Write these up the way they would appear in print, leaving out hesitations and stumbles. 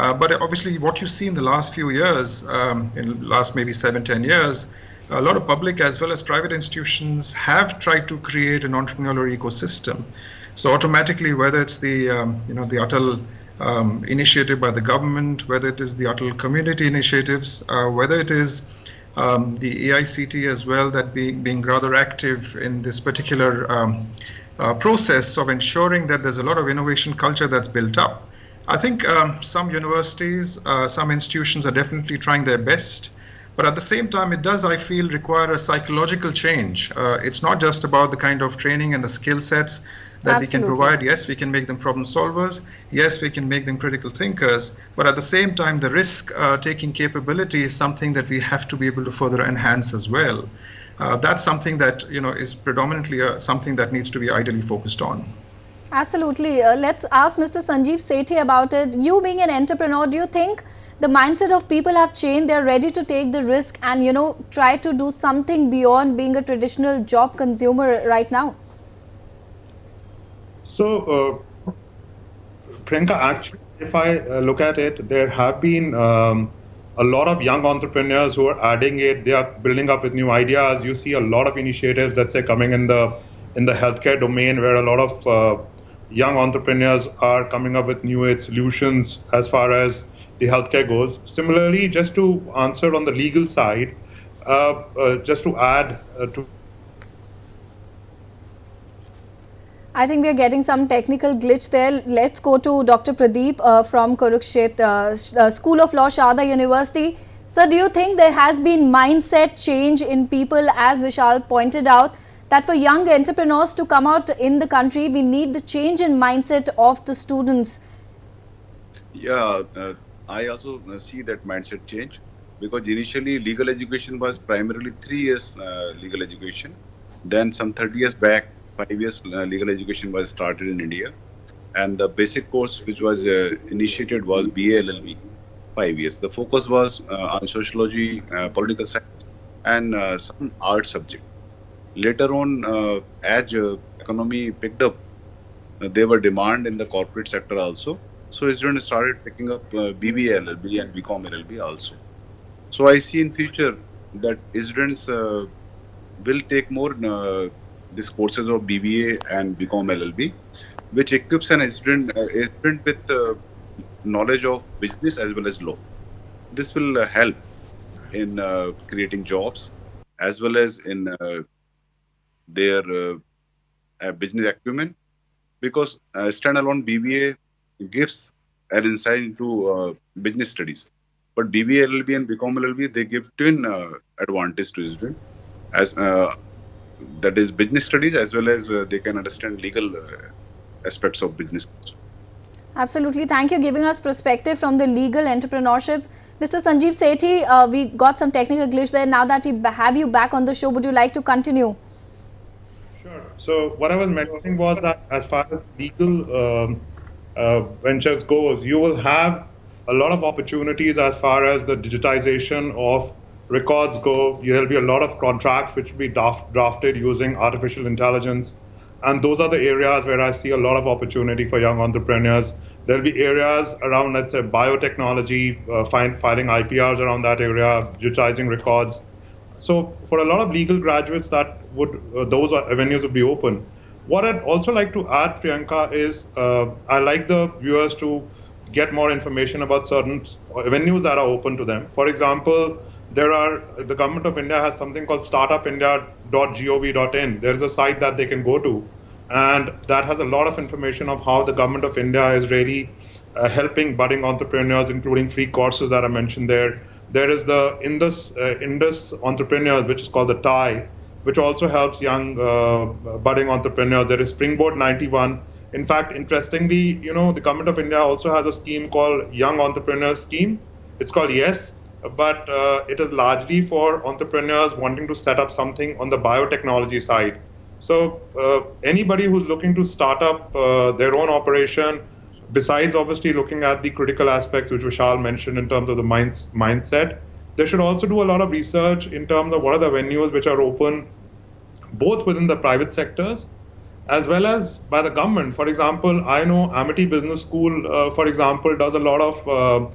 But obviously, what you see in the last few years, in the last maybe 7-10 years, a lot of public as well as private institutions have tried to create an entrepreneurial ecosystem. So automatically, whether it's the the Atal initiative by the government, whether it is the Atal community initiatives, whether it is the AICT as well, that being rather active in this particular process of ensuring that there's a lot of innovation culture that's built up. I think some universities, some institutions are definitely trying their best. But at the same time, it does, I feel, require a psychological change. It's not just about the kind of training and the skill sets that we can provide. Yes, we can make them problem solvers. Yes, we can make them critical thinkers. But at the same time, the risk-taking capability is something that we have to be able to further enhance as well. That's something that is predominantly something that needs to be ideally focused on. Absolutely. Let's ask Mr. Sanjeev Sethi about it. You being an entrepreneur, do you think the mindset of people have changed? They're ready to take the risk and, try to do something beyond being a traditional job consumer right now? So, Priyanka, actually, if I look at it, there have been a lot of young entrepreneurs who are adding it. They are building up with new ideas. You see a lot of initiatives, let's say, coming in the healthcare domain, where a lot of young entrepreneurs are coming up with new age solutions as far as the healthcare goes. Similarly, just to answer on the legal side, just to add to. I think we are getting some technical glitch there. Let's go to Dr. Pradeep from Kurukshetra School of Law, Sharda University. Sir, do you think there has been mindset change in people, as Vishal pointed out, that for young entrepreneurs to come out in the country, we need the change in mindset of the students? Yeah, I also see that mindset change, because initially legal education was primarily 3 years legal education. Then some 30 years back, 5 years legal education was started in India. And the basic course which was initiated was BA LLB, 5 years. The focus was on sociology, political science, and some art subject. Later on, as economy picked up, there were demand in the corporate sector also. So students started picking up BBA LLB and BCom LLB also. So I see in future that students will take more these courses of BBA and BCom LLB, which equips a student with knowledge of business as well as law. This will help in creating jobs as well as in their business acumen, because standalone BBA gives an insight into business studies, but BBA LLB and BCom LLB, they give twin advantage to student, as that is business studies as well as they can understand legal aspects of business. Absolutely. Thank you for giving us perspective from the legal entrepreneurship. Mr. Sanjeev Sethi, we got some technical glitch there. Now that we have you back on the show, would you like to continue? Sure. So what I was mentioning was that as far as legal ventures goes, you will have a lot of opportunities as far as the digitization of records go. There will be a lot of contracts which will be drafted using artificial intelligence. And those are the areas where I see a lot of opportunity for young entrepreneurs. There will be areas around, let's say, biotechnology, filing IPRs around that area, digitizing records. So for a lot of legal graduates, that would those avenues would be open. What I'd also like to add, Priyanka, is I like the viewers to get more information about certain venues that are open to them. For example, the government of India has something called startupindia.gov.in. There's a site that they can go to, and that has a lot of information of how the government of India is really helping budding entrepreneurs, including free courses that I mentioned there. There is the Indus Entrepreneurs, which is called the TIE, which also helps young budding entrepreneurs. There is Springboard 91. In fact, interestingly, the government of India also has a scheme called Young Entrepreneurs Scheme. It's called YES, but it is largely for entrepreneurs wanting to set up something on the biotechnology side. So anybody who's looking to start up their own operation, besides obviously looking at the critical aspects which Vishal mentioned in terms of the mindset, they should also do a lot of research in terms of what are the venues which are open both within the private sectors as well as by the government. For example, I know Amity Business School, for example, does a lot of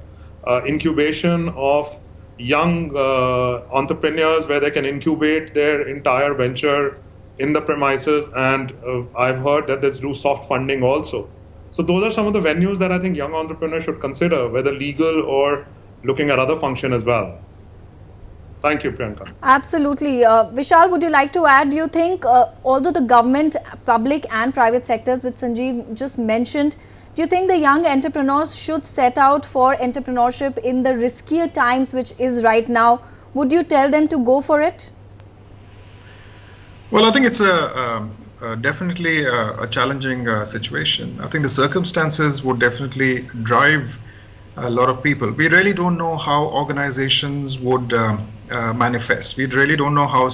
incubation of young entrepreneurs where they can incubate their entire venture in the premises, and I've heard that they do soft funding also. So those are some of the venues that I think young entrepreneurs should consider, whether legal or looking at other function as well. Thank you, Priyanka. Absolutely. Vishal, would you like to add, do you think, although the government, public and private sectors, which Sanjeev just mentioned, do you think the young entrepreneurs should set out for entrepreneurship in the riskier times which is right now? Would you tell them to go for it? Well, I think it's definitely a challenging situation. I think the circumstances would definitely drive a lot of people. We really don't know how organizations would manifest. We really don't know how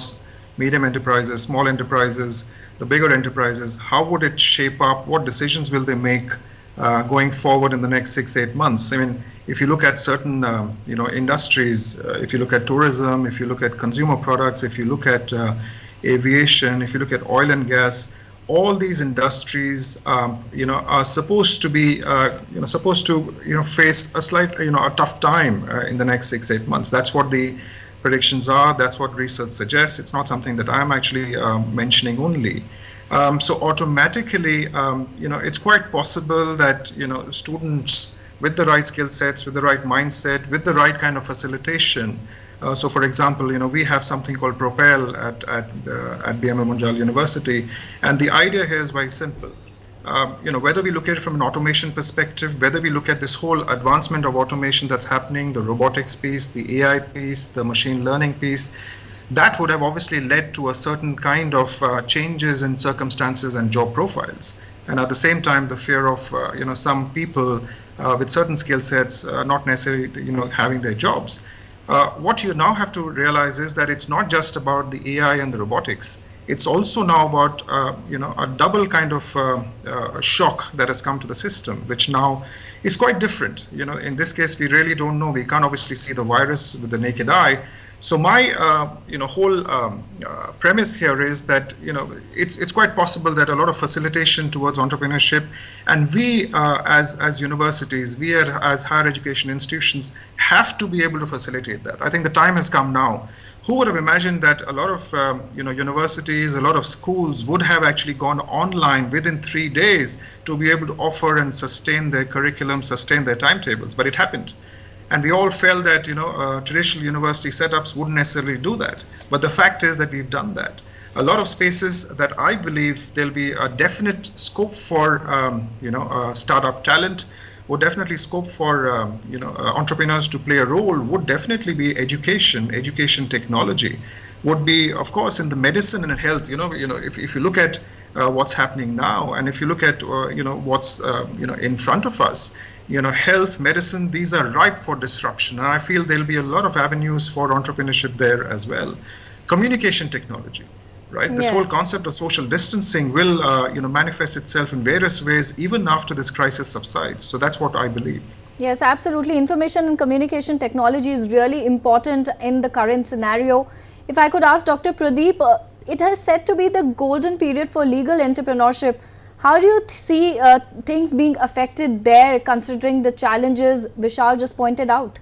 medium enterprises, small enterprises, the bigger enterprises, how would it shape up? What decisions will they make going forward in the next 6-8 months? I mean, if you look at certain industries, if you look at tourism, if you look at consumer products, if you look at aviation, if you look at oil and gas, all these industries, are supposed to be, face a slight, a tough time in the next 6-8 months. That's what the predictions are. That's what research suggests. It's not something that I'm actually mentioning only. So automatically, it's quite possible that, students with the right skill sets, with the right mindset, with the right kind of facilitation. So, for example, we have something called Propel at BMM Munjal University, and the idea here is very simple. Whether we look at it from an automation perspective, whether we look at this whole advancement of automation that's happening, the robotics piece, the AI piece, the machine learning piece, that would have obviously led to a certain kind of changes in circumstances and job profiles. And at the same time, the fear of, some people with certain skill sets not necessarily, having their jobs. What you now have to realize is that it's not just about the AI and the robotics. It's also now about, a double kind of shock that has come to the system, which now is quite different. In this case, we really don't know. We can't obviously see the virus with the naked eye. So my, whole premise here is that, it's quite possible that a lot of facilitation towards entrepreneurship, and we as universities, we as higher education institutions have to be able to facilitate that. I think the time has come now. Who would have imagined that a lot of universities, a lot of schools would have actually gone online within 3 days to be able to offer and sustain their curriculum, sustain their timetables, but it happened. And we all felt that traditional university setups wouldn't necessarily do that. But the fact is that we've done that. A lot of spaces that I believe there'll be a definite scope for startup talent, would definitely scope for entrepreneurs to play a role, would definitely be education technology, would be, of course, in the medicine and health. If you look at what's happening now, and if you look at what's in front of us, health, medicine, these are ripe for disruption, and I feel there'll be a lot of avenues for entrepreneurship there as well. Communication technology, right? This whole concept of social distancing will manifest itself in various ways even after this crisis subsides. So that's what I believe. Yes, absolutely. Information and communication technology is really important in the current scenario. If I could ask Dr. Pradeep, it has said to be the golden period for legal entrepreneurship. How do you see things being affected there, considering the challenges Vishal just pointed out?